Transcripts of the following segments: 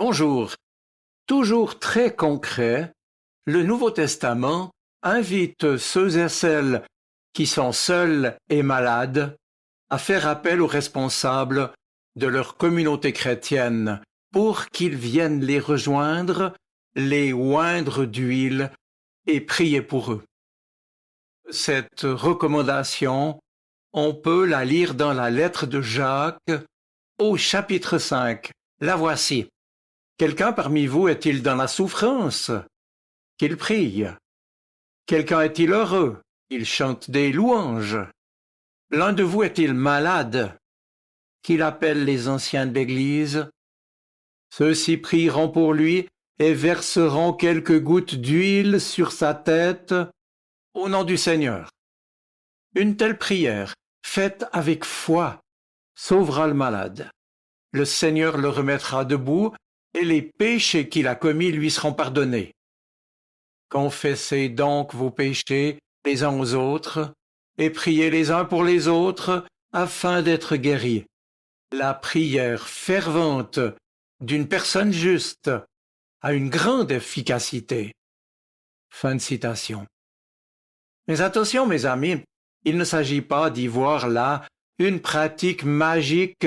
Bonjour. Toujours très concret, le Nouveau Testament invite ceux et celles qui sont seuls et malades à faire appel aux responsables de leur communauté chrétienne pour qu'ils viennent les rejoindre, les oindre d'huile et prier pour eux. Cette recommandation, on peut la lire dans la lettre de Jacques au chapitre 5. La voici. Quelqu'un parmi vous est-il dans la souffrance? Qu'il prie. Quelqu'un est-il heureux? Qu'il chante des louanges. L'un de vous est-il malade? Qu'il appelle les anciens de l'Église. Ceux-ci prieront pour lui et verseront quelques gouttes d'huile sur sa tête au nom du Seigneur. Une telle prière, faite avec foi, sauvera le malade. Le Seigneur le remettra debout et les péchés qu'il a commis lui seront pardonnés. Confessez donc vos péchés les uns aux autres et priez les uns pour les autres afin d'être guéris. La prière fervente d'une personne juste a une grande efficacité. Fin de citation. Mais attention, mes amis, il ne s'agit pas d'y voir là une pratique magique.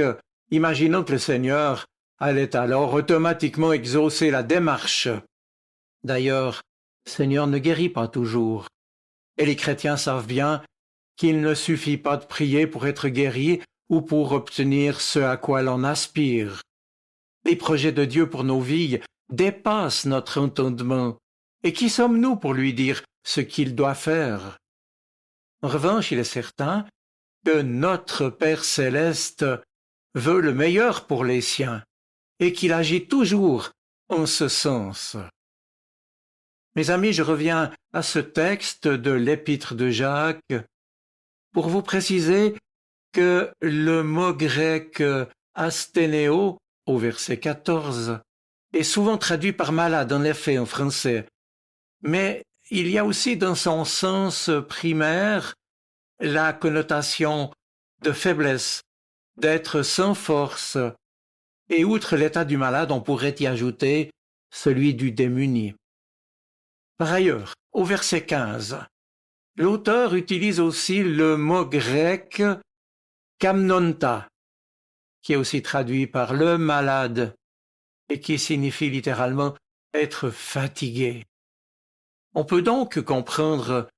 Imaginons que le Seigneur allait alors automatiquement exaucer la démarche. D'ailleurs, le Seigneur ne guérit pas toujours. Et les chrétiens savent bien qu'il ne suffit pas de prier pour être guéri ou pour obtenir ce à quoi l'on aspire. Les projets de Dieu pour nos vies dépassent notre entendement. Et qui sommes-nous pour lui dire ce qu'il doit faire? En revanche, il est certain que notre Père céleste veut le meilleur pour les siens et qu'il agit toujours en ce sens. Mes amis, je reviens à ce texte de l'Épître de Jacques pour vous préciser que le mot grec asténéo au verset 14 est souvent traduit par malade en effet en français, mais il y a aussi dans son sens primaire la connotation de faiblesse, d'être sans force, et outre l'état du malade, on pourrait y ajouter celui du démuni. Par ailleurs, au verset 15, l'auteur utilise aussi le mot grec kamnonta, qui est aussi traduit par le malade et qui signifie littéralement être fatigué. On peut donc comprendre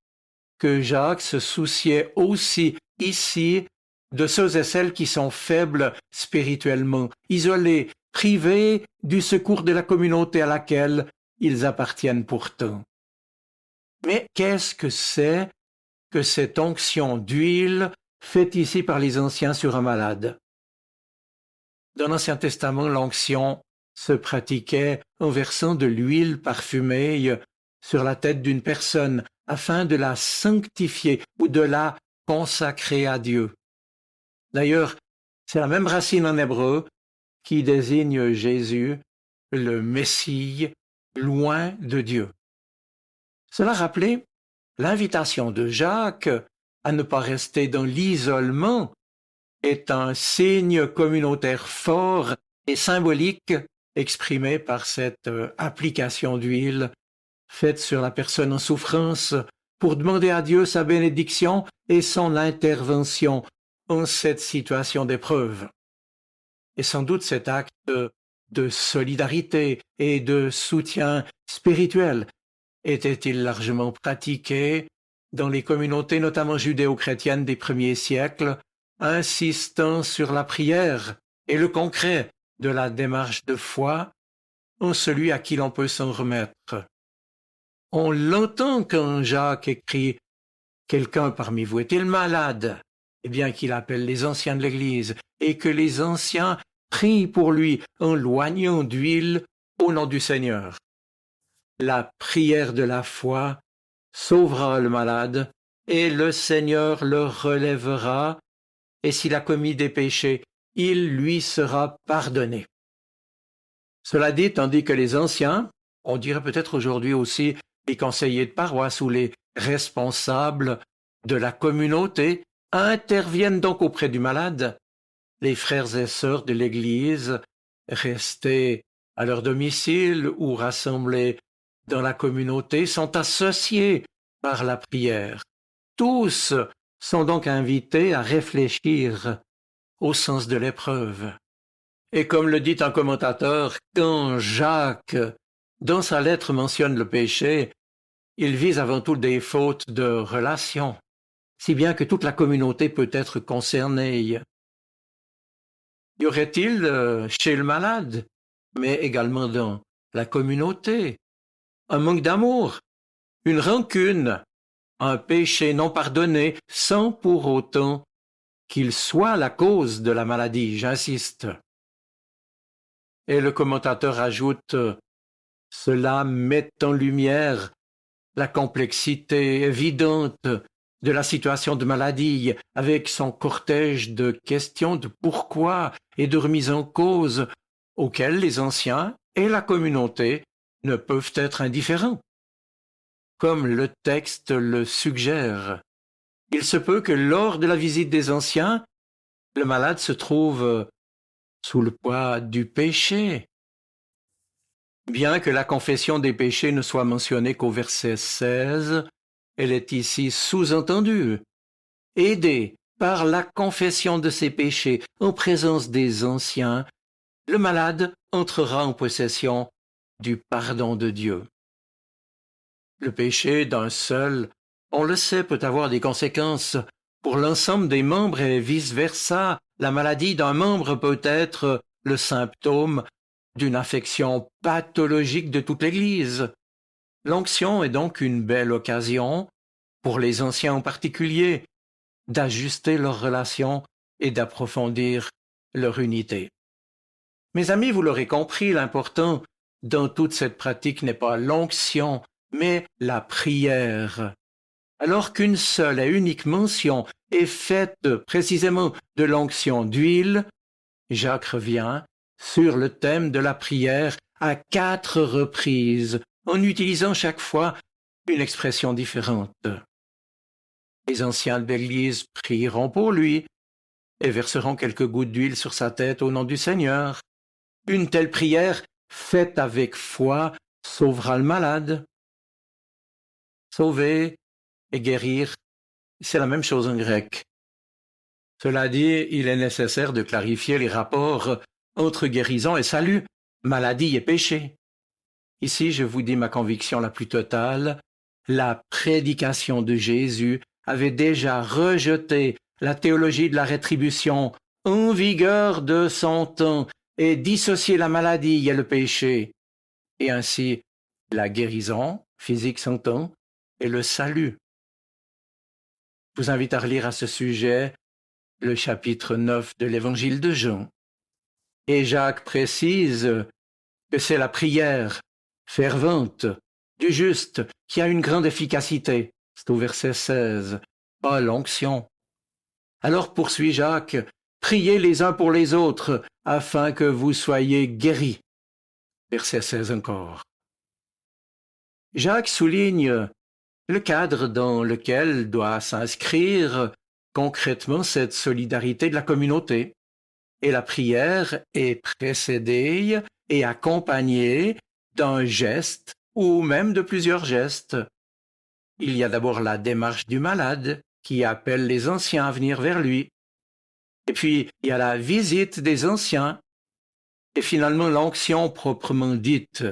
que Jacques se souciait aussi ici de ceux et celles qui sont faibles spirituellement, isolés, privés du secours de la communauté à laquelle ils appartiennent pourtant. Mais qu'est-ce que c'est que cette onction d'huile faite ici par les anciens sur un malade? Dans l'Ancien Testament, l'onction se pratiquait en versant de l'huile parfumée sur la tête d'une personne afin de la sanctifier ou de la consacrer à Dieu. D'ailleurs, c'est la même racine en hébreu qui désigne Jésus, le Messie, loin de Dieu. Cela rappelait l'invitation de Jacques à ne pas rester dans l'isolement est un signe communautaire fort et symbolique exprimé par cette application d'huile faite sur la personne en souffrance pour demander à Dieu sa bénédiction et son intervention en cette situation d'épreuve. Et sans doute cet acte de solidarité et de soutien spirituel était-il largement pratiqué dans les communautés, notamment judéo-chrétiennes des premiers siècles, insistant sur la prière et le concret de la démarche de foi en celui à qui l'on peut s'en remettre. On l'entend quand Jacques écrit « Quelqu'un parmi vous est-il malade ?» Eh bien qu'il appelle les anciens de l'Église et que les anciens prient pour lui en loignant d'huile au nom du Seigneur. La prière de la foi sauvera le malade et le Seigneur le relèvera, et s'il a commis des péchés, il lui sera pardonné. Cela dit, tandis que les anciens, on dirait peut-être aujourd'hui aussi les conseillers de paroisse ou les responsables de la communauté, interviennent donc auprès du malade, les frères et sœurs de l'Église, restés à leur domicile ou rassemblés dans la communauté sont associés par la prière. Tous sont donc invités à réfléchir au sens de l'épreuve. Et comme le dit un commentateur, quand Jacques, dans sa lettre, mentionne le péché, il vise avant tout des fautes de relation, si bien que toute la communauté peut être concernée. Y aurait-il chez le malade, mais également dans la communauté, un manque d'amour, une rancune, un péché non pardonné, sans pour autant qu'il soit la cause de la maladie, j'insiste. Et le commentateur ajoute, cela met en lumière la complexité évidente de la situation de maladie, avec son cortège de questions de pourquoi et de remise en cause auxquelles les anciens et la communauté ne peuvent être indifférents. Comme le texte le suggère, il se peut que lors de la visite des anciens, le malade se trouve sous le poids du péché. Bien que la confession des péchés ne soit mentionnée qu'au verset 16, elle est ici sous-entendue. Aidé par la confession de ses péchés en présence des anciens, le malade entrera en possession du pardon de Dieu. Le péché d'un seul, on le sait, peut avoir des conséquences pour l'ensemble des membres et vice-versa. La maladie d'un membre peut être le symptôme d'une affection pathologique de toute l'Église. L'onction est donc une belle occasion, pour les anciens en particulier, d'ajuster leurs relations et d'approfondir leur unité. Mes amis, vous l'aurez compris, l'important dans toute cette pratique n'est pas l'onction, mais la prière. Alors qu'une seule et unique mention est faite précisément de l'onction d'huile, Jacques revient sur le thème de la prière à 4 reprises, en utilisant chaque fois une expression différente. Les anciens de l'Église prieront pour lui et verseront quelques gouttes d'huile sur sa tête au nom du Seigneur. Une telle prière, faite avec foi, sauvera le malade. Sauver et guérir, c'est la même chose en grec. Cela dit, il est nécessaire de clarifier les rapports entre guérison et salut, maladie et péché. Ici, je vous dis ma conviction la plus totale, la prédication de Jésus avait déjà rejeté la théologie de la rétribution en vigueur de son temps et dissocié la maladie et le péché, et ainsi la guérison, physique s'entend, et le salut. Je vous invite à relire à ce sujet le chapitre 9 de l'Évangile de Jean. Et Jacques précise que c'est la prière fervente du juste qui a une grande efficacité. C'est au verset 16, pas l'onction. Alors poursuit Jacques, priez les uns pour les autres afin que vous soyez guéris. Verset 16 encore. Jacques souligne le cadre dans lequel doit s'inscrire concrètement cette solidarité de la communauté. Et la prière est précédée et accompagnée d'un geste ou même de plusieurs gestes. Il y a d'abord la démarche du malade qui appelle les anciens à venir vers lui. Et puis, il y a la visite des anciens et finalement l'onction proprement dite.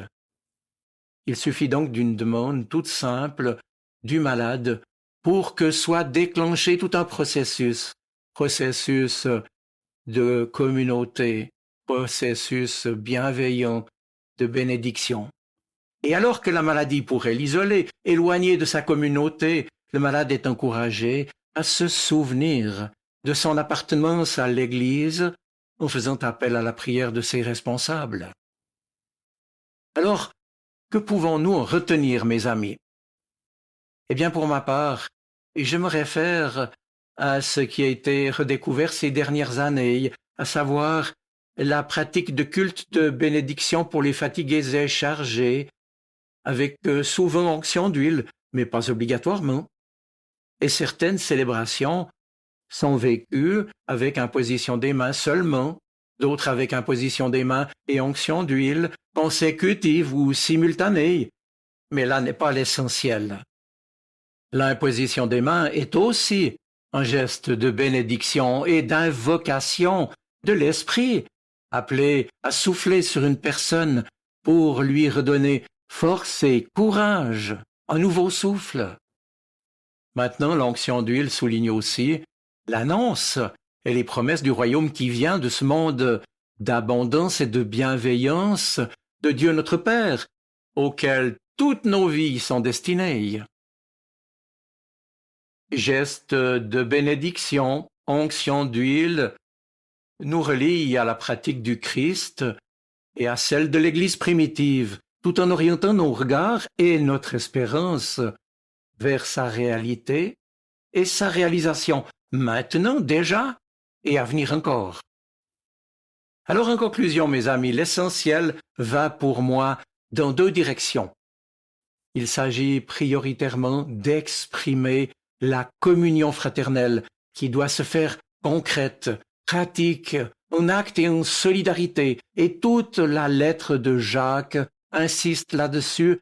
Il suffit donc d'une demande toute simple du malade pour que soit déclenché tout un processus de communauté, processus bienveillant de bénédiction. Et alors que la maladie pourrait l'isoler, éloigner de sa communauté, le malade est encouragé à se souvenir de son appartenance à l'Église en faisant appel à la prière de ses responsables. Alors, que pouvons-nous en retenir, mes amis? Eh bien, pour ma part, je me réfère à ce qui a été redécouvert ces dernières années, à savoir la pratique de culte de bénédiction pour les fatigués et chargés, avec souvent onction d'huile, mais pas obligatoirement. Et certaines célébrations sont vécues avec imposition des mains seulement, d'autres avec imposition des mains et onction d'huile, consécutive ou simultanée. Mais là n'est pas l'essentiel. L'imposition des mains est aussi un geste de bénédiction et d'invocation de l'esprit, appelé à souffler sur une personne pour lui redonner force et courage, un nouveau souffle. Maintenant, l'onction d'huile souligne aussi l'annonce et les promesses du royaume qui vient de ce monde d'abondance et de bienveillance de Dieu notre Père, auquel toutes nos vies sont destinées. Geste de bénédiction, onction d'huile, nous relie à la pratique du Christ et à celle de l'Église primitive, tout en orientant nos regards et notre espérance vers sa réalité et sa réalisation, maintenant déjà et à venir encore. Alors en conclusion, mes amis, l'essentiel va pour moi dans deux directions. Il s'agit prioritairement d'exprimer la communion fraternelle qui doit se faire concrète, pratique, en acte et en solidarité, et toute la lettre de Jacques insiste là-dessus,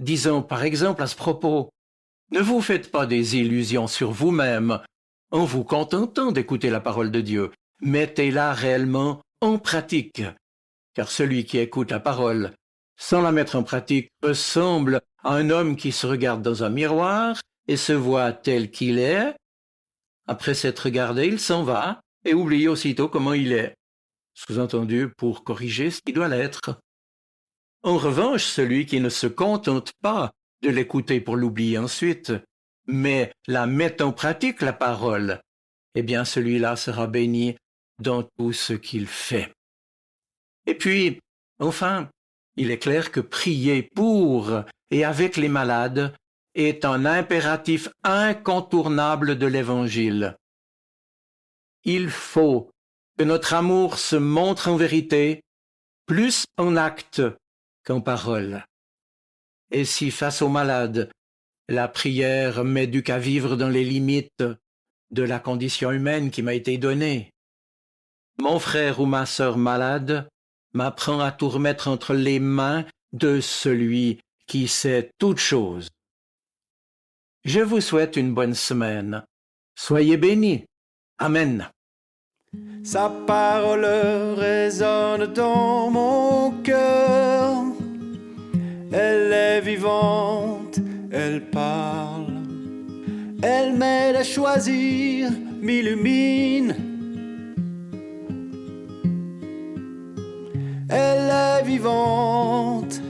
disant par exemple à ce propos: ne vous faites pas des illusions sur vous-même en vous contentant d'écouter la parole de Dieu. Mettez-la réellement en pratique, car celui qui écoute la parole sans la mettre en pratique ressemble à un homme qui se regarde dans un miroir et se voit tel qu'il est. Après s'être regardé, il s'en va et oublie aussitôt comment il est. Sous-entendu, pour corriger ce qui doit l'être. En revanche, celui qui ne se contente pas de l'écouter pour l'oublier ensuite, mais la met en pratique la parole, eh bien celui-là sera béni dans tout ce qu'il fait. Et puis, enfin, il est clair que prier pour et avec les malades est un impératif incontournable de l'Évangile. Il faut que notre amour se montre en vérité, plus en acte qu'en parole. Et si face aux malades, la prière m'éduque à vivre dans les limites de la condition humaine qui m'a été donnée, mon frère ou ma sœur malade m'apprend à tout remettre entre les mains de celui qui sait toutes choses. Je vous souhaite une bonne semaine. Soyez bénis. Amen. Sa parole résonne dans mon cœur. Elle est vivante, elle parle. Elle m'aide à choisir, m'illumine. Elle est vivante,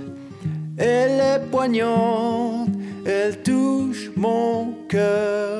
elle est poignante, elle touche mon cœur.